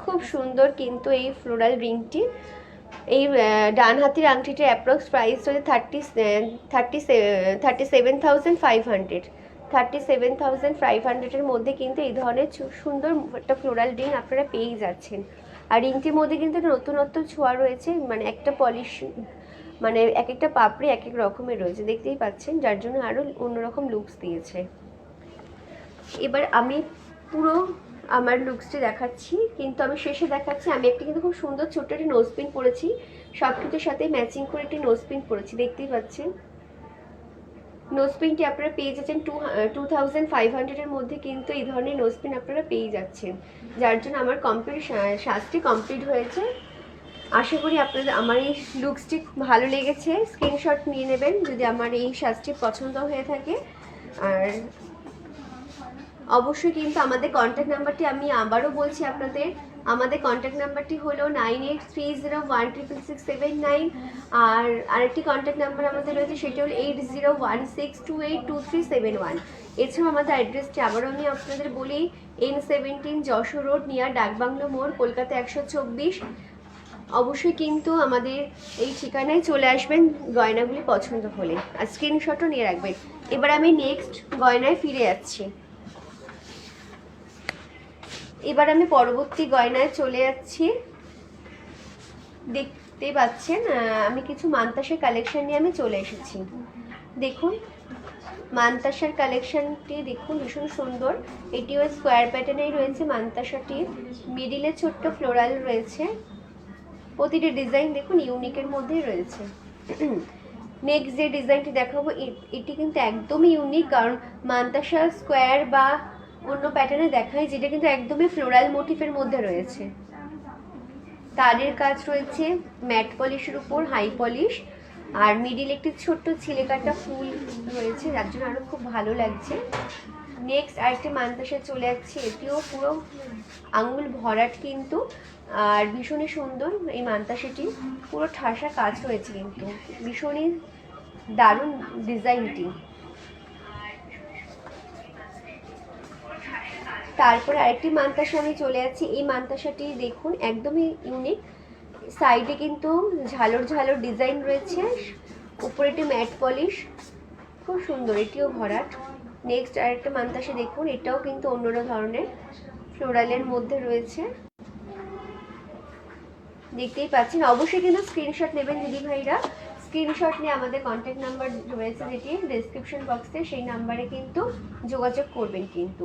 খুব সুন্দর কিন্তু এই ফ্লোরাল রিংটি। এই ডান হাতের আংটিটির অ্যাপ্রক্স প্রাইস হচ্ছে 37,500। 37,500-এর মধ্যে কিন্তু এই ধরনের সুন্দর একটা ফ্লোরাল রিং আপনারা পেয়েই যাচ্ছেন। আর রিংটির মধ্যে কিন্তু নতুনত্ব ছোঁয়া রয়েছে, মানে একটা পলিশ, মানে এক একটা পাপড়ি এক এক রকমের রয়েছে, দেখতেই পাচ্ছেন, যার জন্য আরও অন্যরকম লুকস দিয়েছে। এবার আমি পুরো আমার লুকসটি দেখাচ্ছি, কিন্তু আমি শেষে দেখাচ্ছি আমি একটি কিন্তু খুব সুন্দর ছোট্ট একটি নোজপিন পরেছি, সব কিছুর সাথে ম্যাচিং করে একটি নোজপিন পরেছি, দেখতেই পাচ্ছেন। নোজপিনটি আপনারা পেয়ে যাচ্ছেন 2,500-এর মধ্যে কিন্তু এই ধরনের নোজপিন আপনারা পেয়ে যাচ্ছেন, যার জন্য আমার সাজটি কমপ্লিট হয়েছে। আশা করি আপনাদের আমার এই লুকসটি ভালো লেগেছে। স্ক্রিনশট নিয়ে নেবেন যদি আমার এই সাজটি পছন্দ হয়ে থাকে। আর অবশ্যই কিন্তু আমাদের কন্ট্যাক্ট নাম্বারটি আমি আবারও বলছি আপনাদের, আমাদের কন্ট্যাক্ট নাম্বারটি হলো 9830166679। আর আরেকটি কন্ট্যাক্ট নাম্বার আমাদের রয়েছে, সেটি হলো 8016282371। এছাড়াও আমাদের অ্যাড্রেসটি আবারও আমি আপনাদের বলি, N17 যশোর রোড, নিয়ার ডাকবাংলো মোড়, কলকাতা 124। অবশ্যই কিন্তু আমাদের এই ঠিকানায় চলে আসবেন গয়নাগুলি পছন্দ হলে, আর স্ক্রিনশটও নিয়ে রাখবেন। এবার আমি নেক্সট গয়নায় ফিরে যাচ্ছি। এবার আমি পরবর্তী গয়নায় চলে যাচ্ছি। দেখতে পাচ্ছেন আমি কিছু মানতাসার কালেকশন নিয়ে আমি চলে এসেছি। দেখুন মানতাসার কালেকশনটি দেখুন, ভীষণ সুন্দর। এটিও স্কোয়ার প্যাটার্নেই রয়েছে মানতাসাটি, মিডিলে ছোট্ট ফ্লোরাল রয়েছে, প্রতিটি ডিজাইন দেখুন ইউনিকের মধ্যেই রয়েছে। নেক্সট যে ডিজাইনটি দেখাবো এটি কিন্তু একদমই ইউনিক, কারণ মানতাসা স্কোয়ার বা অন্য প্যাটার্নে দেখায়, যেটা কিন্তু একদমই ফ্লোরাল মোটিফের মধ্যে রয়েছে। তারের কাজ রয়েছে ম্যাট পলিশের উপর, হাই পলিশ, আর মিডিল একটি ছোট্ট ছিলেকাটা ফুল রয়েছে, যার জন্য আরও খুব ভালো লাগছে। নেক্সট আরেকটি মানতাসা চলে যাচ্ছে, এটিও পুরো আঙুল ভরাট কিন্তু, আর ভীষণই সুন্দর এই মানতাসাটি, পুরো ঠাসা কাজ রয়েছে কিন্তু, ভীষণই দারুণ ডিজাইনটি। তারপরে আরেকটি মানতাসা আমি চলে যাচ্ছি। এই মানতাসাটি দেখুন একদমই ইউনিক, সাইডে কিন্তু ঝালর ঝালর ডিজাইন রয়েছে, উপরে একটি ম্যাট পলিশ, খুব সুন্দর, এটিও ভরাট। নেক্সট আরেকটা মানতাসা দেখুন, এটাও কিন্তু অন্য ধরনের ফ্লোরালের মধ্যে রয়েছে, দেখতেই পাচ্ছেন। অবশ্যই কিন্তু স্ক্রিনশট নেবেন দিদি ভাইরা, স্ক্রিনশট নিয়ে আমাদের কন্ট্যাক্ট নাম্বার রয়েছে যেটি ডেসক্রিপশন বক্সে, সেই নাম্বারে কিন্তু যোগাযোগ করবেন কিন্তু।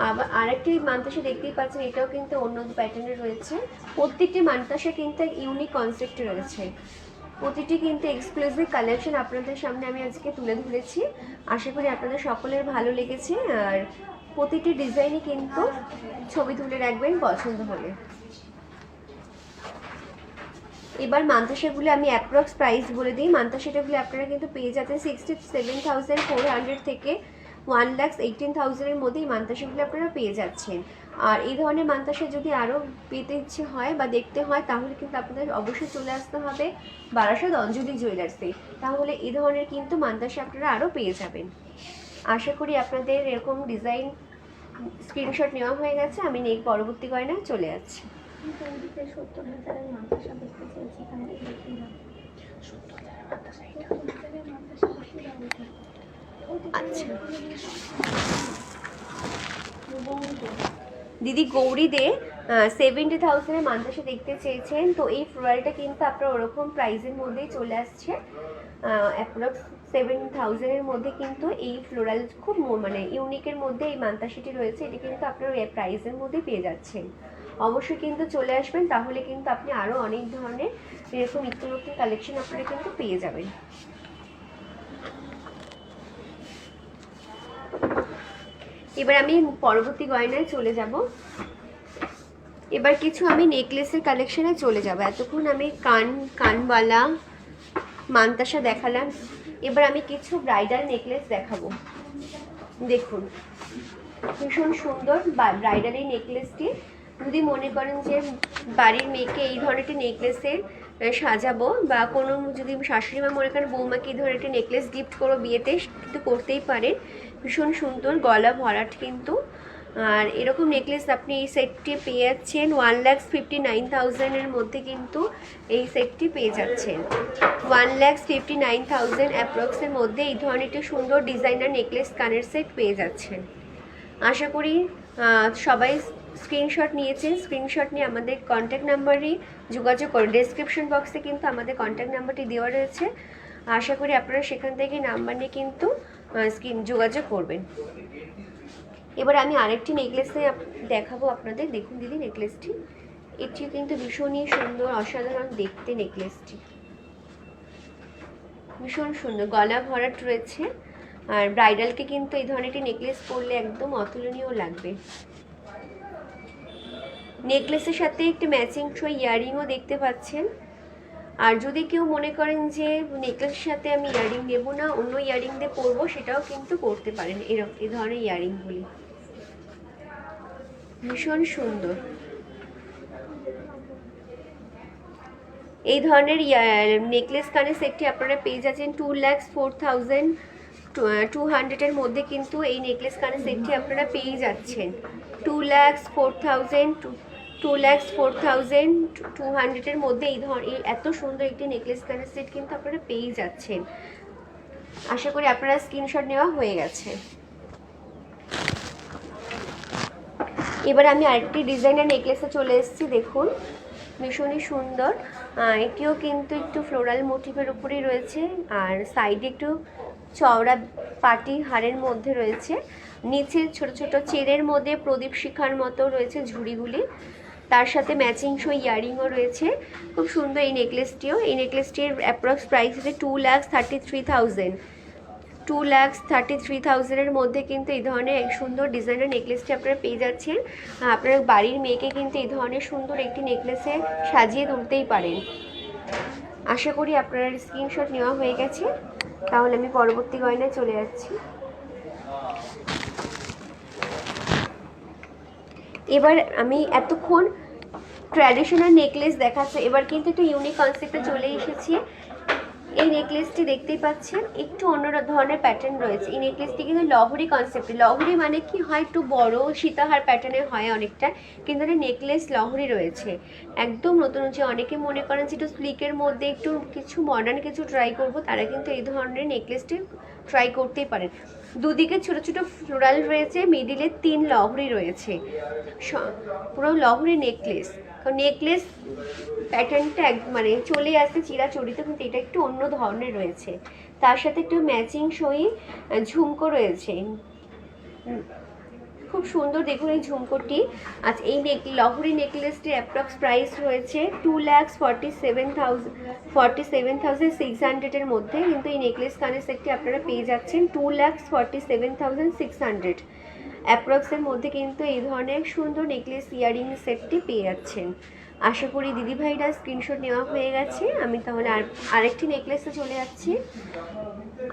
আবার আরেকটি মানতাসা দেখতেই পাচ্ছেন, এটাও কিন্তু অন্য প্যাটার্নে রয়েছে। প্রত্যেকটি মানতাসা কিন্তু ইউনিক কনসেপ্টে রয়েছে, প্রতিটি কিন্তু এক্সক্লুসিভ কালেকশন আপনাদের সামনে আমি আজকে তুলে ধরেছি। আশা করি আপনাদের সকলের ভালো লেগেছে, আর প্রতিটি ডিজাইনই কিন্তু ছবি তুলে রাখবেন পছন্দ হলে। এবার মানতাসাগুলো আমি অ্যাপ্রক্স প্রাইস বলে দিই। মানতাসাগুলো আপনারা কিন্তু পেয়ে যাচ্ছেন 67,400 থেকে 1,18,000-এর মধ্যে এই মানতাসাগুলো আপনারা পেয়ে যাচ্ছেন। আর এই ধরনের মানতাসা যদি আরও পেতে ইচ্ছে হয় বা দেখতে হয়, তাহলে কিন্তু আপনাদের অবশ্যই চলে আসতে হবে বারাসাত অঞ্জলি জুয়েলার্সে, তাহলে এই ধরনের কিন্তু মানতাসা আপনারা আরও পেয়ে যাবেন। আশা করি আপনাদের এরকম ডিজাইন স্ক্রিনশট নেওয়া হয়ে গেছে। আমি পরবর্তী গয়নায় চলে যাচ্ছি। আচ্ছা দিদি গৌরী দে 70,000-এর মানতাসা দেখতে চেয়েছেন, তো এই ফ্লোরালটা কিন্তু আপনার ওরকম প্রাইসের মধ্যেই চলে আসছে, অ্যাপ্রক্স 7,000-এর মধ্যে কিন্তু এই ফ্লোরাল খুব মানে ইউনিকের মধ্যে এই মানতাসাটি রয়েছে, এটি কিন্তু আপনার প্রাইসের মধ্যে পেয়ে যাচ্ছেন। অবশ্যই কিন্তু চলে আসবেন, তাহলে কিন্তু আপনি আরও অনেক ধরনের এরকম নিত্য নতুন কালেকশন আপনারা কিন্তু পেয়ে যাবেন। এবার আমি পরবর্তী গয়নায় চলে যাব। এবার কিছু আমি নেকলেসের কালেকশনে চলে যাব। এতক্ষণ আমি কানবালা মানতাসা দেখালাম, এবার আমি কিছু ব্রাইডাল নেকলেস দেখাবো। দেখুন ভীষণ সুন্দর ব্রাইডাল এই নেকলেসটি। যদি মনে করেন যে বাড়ির মেয়েকে এই ধরনের একটি নেকলেসের সাজাবো, বা কোনো যদি শাশুড়ি মা মনে করেন বৌমাকে এই ধরনের একটি নেকলেস গিফট করো বিয়েতে, কিন্তু করতেই পারেন। ভীষণ সুন্দর গলা ভরাট কিন্তু, আর এরকম নেকলেস আপনি এই সেটটি পেয়ে যাচ্ছেন 1,59,000-এর মধ্যে কিন্তু এই সেটটি পেয়ে যাচ্ছেন। 1,59,000 অ্যাপ্রক্সের মধ্যে এই ধরনের একটি সুন্দর ডিজাইনার নেকলেস কানের সেট পেয়ে যাচ্ছেন। আশা করি সবাই স্ক্রিনশট নিয়েছেন। স্ক্রিনশট নিয়ে আমাদের কন্ট্যাক্ট নাম্বারে যোগাযোগ করুন। ডেসক্রিপশন বক্সে কিন্তু আমাদের কন্ট্যাক্ট নাম্বারটি দেওয়া রয়েছে, আশা করি আপনারা সেখান থেকে নাম্বার নিয়ে কিন্তু যোগাযোগ করবেন। এবার আমি আরেকটি নেকলেসে দেখাবো আপনাদের। দেখুন দিদি নেকলেসটি, এটিও কিন্তু ভীষণই সুন্দর, অসাধারণ দেখতে নেকলেসটি, ভীষণ সুন্দর গলা ভরাট রয়েছে। আর ব্রাইডালকে কিন্তু এই ধরনের একটি নেকলেস পরলে একদম অতুলনীয় লাগবে। নেকলেসের সাথে একটি ম্যাচিং ইয়াররিংও দেখতে পাচ্ছেন। আর যদি কেউ মনে করেন যে নেকলেসের সাথে আমি ইয়ারিং নেবো না, অন্য ইয়ারিং দিয়ে পরবো, সেটাও কিন্তু করতে পারেন। এরকম এই ধরনের ইয়ারিংগুলি ভীষণ সুন্দর। এই ধরনের নেকলেস কানের সেটটি আপনারা পেয়ে যাচ্ছেন 2,04,200 মধ্যে, কিন্তু এই নেকলেস কানের সেটটি আপনারা পেয়ে যাচ্ছেন 2,04,200 মধ্যে। এই ধরনের এত সুন্দর একটি নেকলেস কানের সেট কিন্তু আপনারা পেয়ে যাচ্ছেন। আশা করি আপনারা স্ক্রিনশট নেওয়া হয়ে গেছে। এবার আমি আরেকটি ডিজাইনার নেকলেসে চলে এসেছি। দেখুন ভীষণই সুন্দর, এটিও কিন্তু একটু ফ্লোরাল মোটিভের উপরেই রয়েছে, আর সাইডে একটু চওড়া পাটি হারের মধ্যে রয়েছে, নিচে ছোট ছোট চেনের মধ্যে প্রদীপ শিখার মতো রয়েছে ঝুড়িগুলি, তার সাথে ম্যাচিং শো ইয়ারিংও রয়েছে। খুব সুন্দর এই নেকলেসটিও। এই নেকলেসটির অ্যাপ্রক্স প্রাইস হচ্ছে 2,33,000। 2,33,000 মধ্যে কিন্তু এই ধরনের এক সুন্দর ডিজাইনের নেকলেসটি আপনারা পেয়ে যাচ্ছেন। আপনার বাড়ির মেয়েকে কিন্তু এই ধরনের সুন্দর একটি নেকলেসে সাজিয়ে তুলতেই পারেন। আশা করি আপনার স্ক্রিনশট নেওয়া হয়ে গেছে। তাহলে আমি পরবর্তী গয়নায় চলে যাচ্ছি। এবার আমি এতক্ষণ ট্র্যাডিশনাল নেকলেস দেখাচ্ছি, এবার কিন্তু একটু ইউনিক কনসেপ্টে চলে এসেছি। এই নেকলেসটি দেখতেই পাচ্ছেন, একটু অন্য ধরনের প্যাটার্ন রয়েছে। এই নেকলেসটি কিন্তু লহরি কনসেপ্টে। লহরি মানে কি হয়, একটু বড় সীতাহার প্যাটার্নের হয় অনেকটা, কিন্তু নেকলেস লহরি রয়েছে, একদম নতুন হচ্ছে। অনেকে মনে করেন যে একটু স্লিকের মধ্যে একটু কিছু মডার্ন কিছু ট্রাই করব, তারা কিন্তু এই ধরনের নেকলেসটি ট্রাই করতেই পারেন। দুদিকে ছোট ছোট ফ্লোরাল রয়েছে, মিডিলে 3 লহরি রয়েছে, পুরো লহরি নেকলেস। নেকলেস প্যাটার্নটা মানে চলে আসছে চিরাচরিত, কিন্তু এটা একটু অন্য ধরনের রয়েছে। তার সাথে একটু ম্যাচিং সই ঝুমকো রয়েছে, খুব সুন্দর। দেখুন এই ঝুমকোটি। আচ্ছা, এই লহরি নেকলেসটির অ্যাপ্রক্স প্রাইস রয়েছে 2,47,600 মধ্যে, কিন্তু এই নেকলেস কানের সেটটি আপনারা পেয়ে যাচ্ছেন 2,47,600 অ্যাপ্রক্সের মধ্যে, কিন্তু এই ধরনের সুন্দর নেকলেস ইয়ারিং সেটটি পেয়ে যাচ্ছেন। আশা করি দিদিভাইরা স্ক্রিনশট নেওয়া হয়ে গেছে। আমি তাহলে আরেকটি নেকলেসে চলে যাচ্ছি।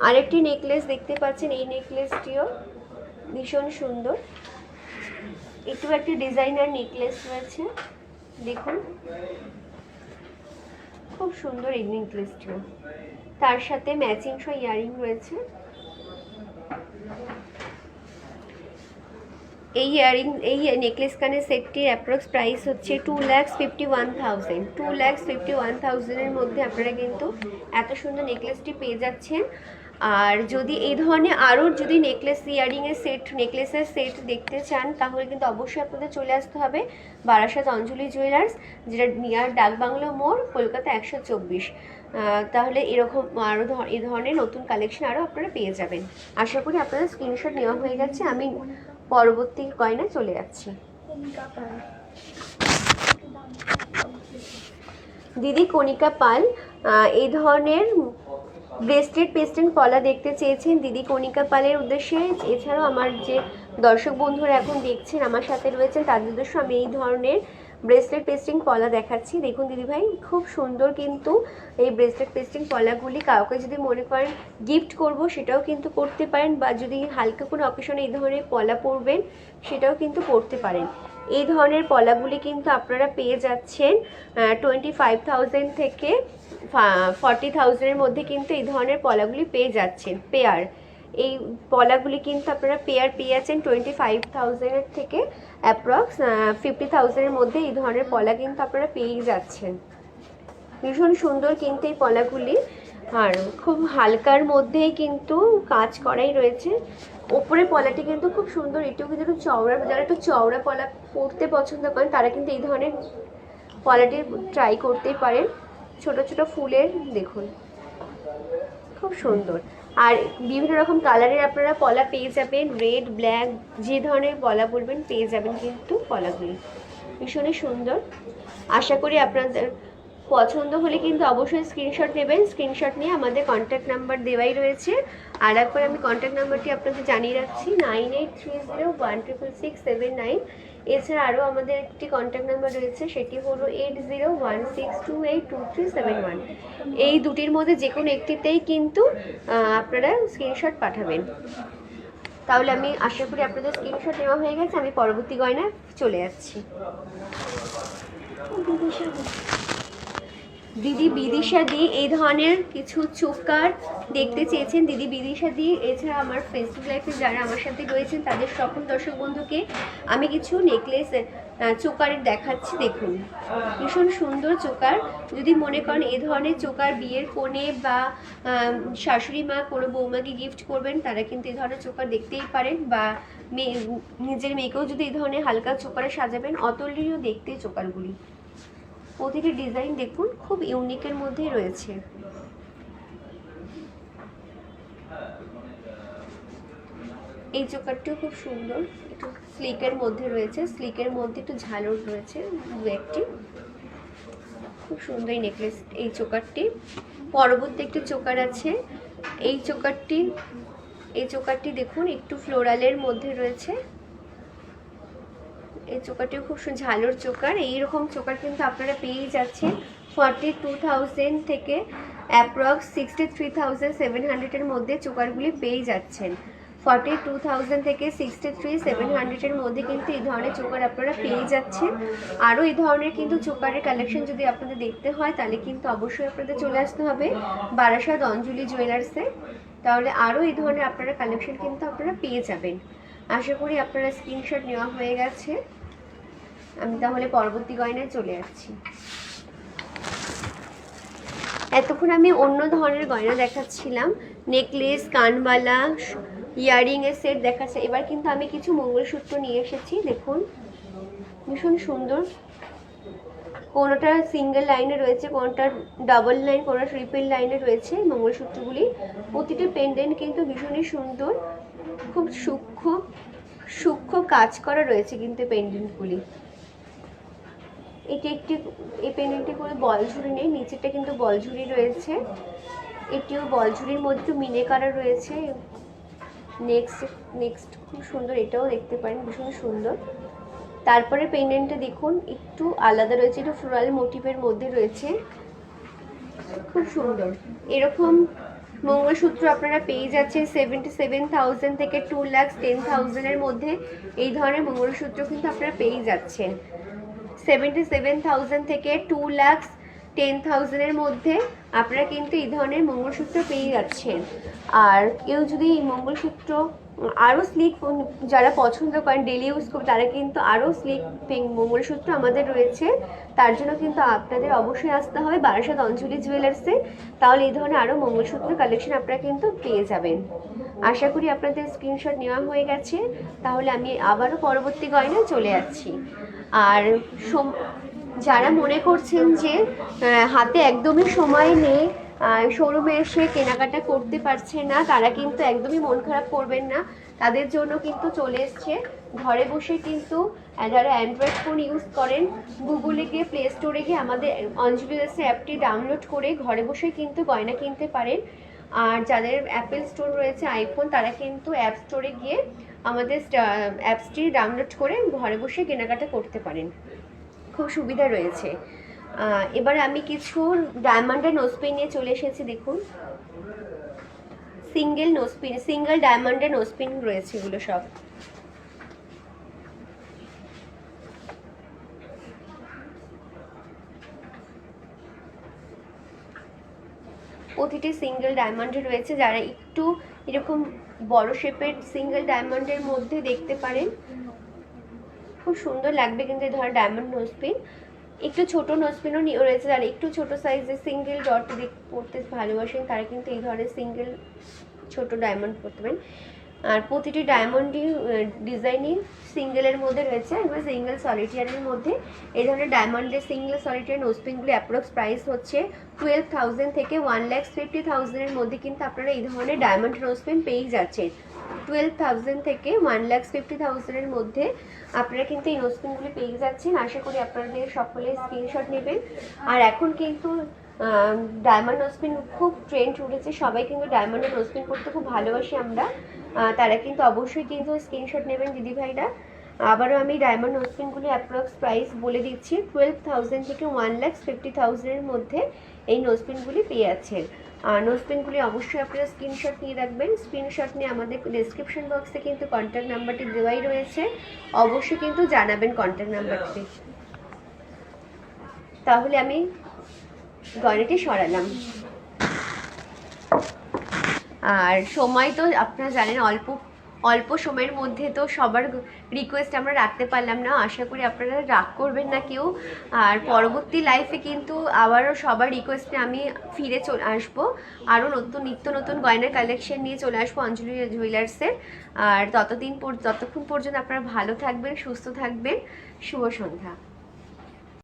আরেকটি নেকলেস দেখতে পাচ্ছেন, এই নেকলেসটিও ভীষণ সুন্দর। একটু একটি ডিজাইনার নেকলেস রয়েছে, দেখুন খুব সুন্দর এই নেকলেসটিও। তার সাথে ম্যাচিং সহ ইয়ারিং রয়েছে। এই নেকলেস কানের সেটটির অ্যাপ্রক্স প্রাইস হচ্ছে 2,51,000। 2,51,000 মধ্যে আপনারা কিন্তু এত সুন্দর নেকলেসটি পেয়ে যাচ্ছেন। আর যদি এই ধরনের আরও যদি নেকলেস ইয়ারিংয়ের সেট, নেকলেসের সেট দেখতে চান, তাহলে কিন্তু অবশ্যই আপনাদের চলে আসতে হবে বারাসাত অঞ্জলি জুয়েলার্স, যেটা নিয়ার ডাকবাংলো মোড়, কলকাতা 124। তাহলে এরকম আরও এই ধরনের নতুন কালেকশন আরও আপনারা পেয়ে যাবেন। আশা করি আপনাদের স্ক্রিনশট নেওয়া হয়ে গেছে। আমি পরবর্তী গয়না চলে যাচ্ছি। দিদি কণিকা পাল এই ধরনের ব্রেসলেট পেস্টেন্ট পলা দেখতে চেয়েছেন দিদি কণিকা পালের উদ্দেশ্যে। এছাড়াও আমার যে দর্শক বন্ধুরা এখন দেখছেন আমার সাথে রয়েছেন, তাদের উদ্দেশ্যে আমি এই ধরনের ব্রেসলেট পেস্টিং পলা দেখাচ্ছি। দেখুন দিদিভাই, খুব সুন্দর কিন্তু এই ব্রেসলেট পেস্টিং পলাগুলি। কাউকে যদি মনে করেন গিফট করব, সেটাও কিন্তু করতে পারেন, বা যদি হালকা কোনো অকেশনে এই ধরনের পলা পরবেন, সেটাও কিন্তু পরতে পারেন। এই ধরনের পলাগুলি কিন্তু আপনারা পেয়ে যাচ্ছেন 25,000 থেকে 40,000 মধ্যে, কিন্তু এই ধরনের পলাগুলি পেয়ে যাচ্ছেন পেয়ার। এই পলাগুলি কিন্তু আপনারা পেয়ার পেয়ে যাচ্ছেন 25,000 থেকে অ্যাপ্রক্স 50,000 মধ্যে। এই ধরনের পলা কিন্তু আপনারা পেয়ে যাচ্ছেন। ভীষণ সুন্দর কিন্তু এই পলাগুলি, আর খুব হালকার মধ্যেই কিন্তু কাজ করাই রয়েছে। ওপরে পলাটি কিন্তু খুব সুন্দর, এটিও কিন্তু একটু চওড়া। যারা একটু চওড়া পলা পরতে পছন্দ করেন, তারা কিন্তু এই ধরনের পলাটি ট্রাই করতেই পারেন। ছোট ছোট ফুলের, দেখুন খুব সুন্দর। আর বিভিন্ন রকম কালারের আপনারা পলা পেয়ে যাবেন, রেড, ব্ল্যাক, যে ধরনের পলা বলবেন পেয়ে যাবেন কিন্তু পলাগুলি। ভীষণই সুন্দর। আশা করি আপনাদের পছন্দ হলে কিন্তু অবশ্যই স্ক্রিনশট নেবেন। স্ক্রিনশট নিয়ে আমাদের কন্ট্যাক্ট নাম্বার দেওয়াই রয়েছে। আর একবার আমি কন্ট্যাক্ট নাম্বারটি আপনাদের জানিয়ে রাখছি, 9830166679। এছাড়া আরও আমাদের একটি কন্ট্যাক্ট নাম্বার রয়েছে, সেটি হলো 8016282371। এই দুটির মধ্যে যে কোনো একটিতেই কিন্তু আপনারা স্ক্রিনশট পাঠাবেন। তাহলে আমি আশা করি আপনাদের স্ক্রিনশট নেওয়া হয়ে গেছে। আমি পরবর্তী গয়নায় চলে যাচ্ছি। দিদি বিদিশা দি এই ধরনের কিছু চোকার দেখতে চেয়েছেন। দিদি বিদিশা দি এছাড়া আমার ফেসবুক লাইফে যারা আমার সাথে রয়েছেন তাদের সকল দর্শক বন্ধুকে আমি কিছু নেকলেস চোকারের দেখাচ্ছি। দেখুন, ভীষণ সুন্দর চোকার। যদি মনে করেন এই ধরনের চোকার বিয়ের কোণে বা শাশুড়ি মা কোনো বৌমাকে গিফট করবেন, তারা কিন্তু এই ধরনের চোকার দেখতেই পারেন। বা নিজের মেয়েকেও যদি এই ধরনের হালকা চোকারে সাজাবেন, অতুলনীয় দেখতে চোকারগুলি। প্রতিটি ডিজাইন দেখুন খুব ইউনিকের মধ্যেই রয়েছে। এই চোকারটিও খুব সুন্দর, একটু স্লিকের মধ্যে রয়েছে, স্লিকের মধ্যে একটু ঝালর রয়েছে দু একটি। খুব সুন্দর এই নেকলেস, এই চোকারটি। পরবর্তী একটি চোকার আছে। এই চোকারটি দেখুন একটু ফ্লোরালের মধ্যে রয়েছে। এই চোকারটিও খুব ঝালোর চোকার। এইরকম চোকার কিন্তু আপনারা পেয়েই যাচ্ছেন 42,000 থেকে অ্যাপ্রক্স 63,700-এর মধ্যে চোকারগুলি পেয়ে যাচ্ছেন। 42,000 থেকে 63,700-এর মধ্যে কিন্তু এই ধরনের চোকার আপনারা পেয়ে যাচ্ছেন। আরও এই ধরনের কিন্তু চোকারের কালেকশন যদি আপনাদের দেখতে হয় তাহলে কিন্তু অবশ্যই আপনাদের চলে আসতে হবে বারাসাত অঞ্জলি জুয়েলার্সে। তাহলে আরও এই ধরনের আপনারা কালেকশন কিন্তু আপনারা পেয়ে যাবেন। আশা করি আপনারা স্ক্রিনশট নেওয়া হয়ে গেছে। আমি তাহলে পরবর্তী গয়নায় চলে যাচ্ছি। এতক্ষণ আমি অন্য ধরনের গয়না দেখাচ্ছিলাম, নেকলেস, কানবালা, ইয়াররিংয়ের সেট দেখাচ্ছে। এবার কিন্তু আমি কিছু মঙ্গলসূত্র নিয়ে এসেছি। দেখুন, ভীষণ সুন্দর। কোনোটা সিঙ্গেল লাইনে রয়েছে, কোনোটা ডাবল লাইন, কোনোটা ট্রিপল লাইনে রয়েছে মঙ্গলসূত্রগুলি। প্রতিটি পেন্ডেন্ট কিন্তু ভীষণই সুন্দর, খুব সূক্ষ্ম কাজ করা রয়েছে কিন্তু পেন্ডেন্টগুলি। এই পেন্ডেন্টটি করে বলঝুরি নেই, নিচেরটা কিন্তু বলঝুরি রয়েছে। এটিও বলঝুরির মধ্যে মিনে করা রয়েছে। নেক্সট খুব সুন্দর, এটাও দেখতে পারেন, ভীষণ সুন্দর। তারপরে পেন্ডেন্টটা দেখুন একটু আলাদা রয়েছে, একটু ফ্লোরাল মোটিভের মধ্যে রয়েছে, খুব সুন্দর। এরকম মঙ্গলসূত্র আপনারা পেয়ে যাচ্ছেন 77,000 থেকে 2,10,000-এর মধ্যে। এই ধরনের মঙ্গলসূত্র কিন্তু আপনারা পেয়ে যাচ্ছেন 77,000 থেকে 2,10,000-এর মধ্যে আপনারা কিন্তু এই ধরনের মঙ্গলসূত্র পেয়ে যাচ্ছেন। আর কেউ যদি এই মঙ্গলসূত্র আরও স্লিক যারা পছন্দ করেন ডেলি ইউজ করবে, তারা কিন্তু আরও স্লিক মঙ্গলসূত্র আমাদের রয়েছে। তার জন্য কিন্তু আপনাদের অবশ্যই আসতে হবে বারাসাত অঞ্জলি জুয়েলার্সে। তাহলে এই ধরনের আরও মঙ্গলসূত্র কালেকশন আপনারা কিন্তু পেয়ে যাবেন। আশা করি আপনাদের স্ক্রিনশট নেওয়া হয়ে গেছে। তাহলে আমি আবারও পরবর্তী গয়নায় চলে যাচ্ছি। আর যারা মনে করছেন যে হাতে একদমই সময় নেই, শোরুমে এসে কেনাকাটা করতে পারছে না, তারা কিন্তু একদমই মন খারাপ করবেন না। তাদের জন্য কিন্তু চলে এসছে ঘরে বসে কিন্তু যারা অ্যান্ড্রয়েড ফোন ইউজ করেন, গুগলে গিয়ে প্লে স্টোরে গিয়ে আমাদের অঞ্জলি জুয়েলার্স অ্যাপটি ডাউনলোড করে ঘরে বসে কিন্তু গয়না কিনতে পারেন। আর যাদের অ্যাপেল স্টোর রয়েছে আইফোন, তারা কিন্তু অ্যাপ স্টোরে গিয়ে আমাদের অ্যাপসটি ডাউনলোড করে ঘরে বসে কেনাকাটা করতে পারেন, খুব সুবিধা রয়েছে। এবার আমি কিছু ডায়মন্ডের নোজপিন নিয়ে চলে এসেছি। দেখুন, সিঙ্গেল ডায়মন্ডের নোজপিন রয়েছে এগুলো সব। প্রতিটি সিঙ্গেল ডায়মন্ডে রয়েছে। যারা একটু এরকম বড় শেপের সিঙ্গেল ডায়মন্ডের মধ্যে দেখতে পারেন, খুব সুন্দর লাগবে কিন্তু এই ধরনের ডায়মন্ড নোজপিন। একটু ছোট নোজপিনও রয়েছে, যারা একটু ছোট সাইজের সিঙ্গেল ডট পড়তে ভালোবাসেন তারা কিন্তু এই ধরনের সিঙ্গেল ছোট ডায়মন্ড পড়তে পারেন। আর প্রতিটি ডায়মন্ডই ডিজাইনই সিঙ্গেলের মধ্যে রয়েছে, এবার সিঙ্গেল সলিটিয়ারের মধ্যে। এই ধরনের ডায়মন্ডের সিঙ্গেল সলিটিয়ার নোজপিনগুলি অ্যাপ্রক্স প্রাইস হচ্ছে 12,000 থেকে 1,50,000-এর মধ্যে কিন্তু আপনারা এই ধরনের ডায়মন্ড নোজপিন পেয়েই যাচ্ছেন। 12,000 থেকে 1,50,000-এর মধ্যে আপনারা কিন্তু এই নোজপিনগুলি পেয়ে যাচ্ছেন। আশা করি আপনাদের সকলে স্ক্রিনশট নেবেন। আর এখন কিন্তু ডায়মন্ড নোজপিন খুব ট্রেন্ড উঠেছে, সবাই কিন্তু ডায়মন্ডের নোজপিন করতে খুব ভালোবাসি আমরা। তারা কিন্তু অবশ্যই কিন্তু স্ক্রিনশট নেবেন দিদিভাইরা। আবারও আমি ডায়মন্ড নোজপিনগুলি অ্যাপ্রক্স প্রাইস বলে দিচ্ছি, 12,000 থেকে 1,50,000-এর মধ্যে এই নোজপিনগুলি পেয়ে যাচ্ছেন। আর নোজপিনগুলি অবশ্যই আপনারা স্ক্রিনশট নিয়ে রাখবেন। স্ক্রিনশট নিয়ে আমাদের ডিসক্রিপশন বক্সে কিন্তু কন্ট্যাক্ট নাম্বারটি দেওয়াই রয়েছে, অবশ্যই কিন্তু জানাবেন কন্ট্যাক্ট নাম্বারটি। তাহলে আমি গয়নাটি সরালাম। আর সময় তো আপনারা জানেন অল্প সময়ের মধ্যে তো সবার রিকোয়েস্ট আমরা রাখতে পারলাম না, আশা করি আপনারা রাগ করবেন না কেউ। আর পরবর্তী লাইফে কিন্তু আবারও সবার রিকোয়েস্টে আমি ফিরে চলে আসবো, আরও নিত্য নতুন গয়নার কালেকশন নিয়ে চলে আসবো অঞ্জলি জুয়েলার্সে। আর ততক্ষণ পর্যন্ত আপনারা ভালো থাকবেন, সুস্থ থাকবেন। শুভ সন্ধ্যা।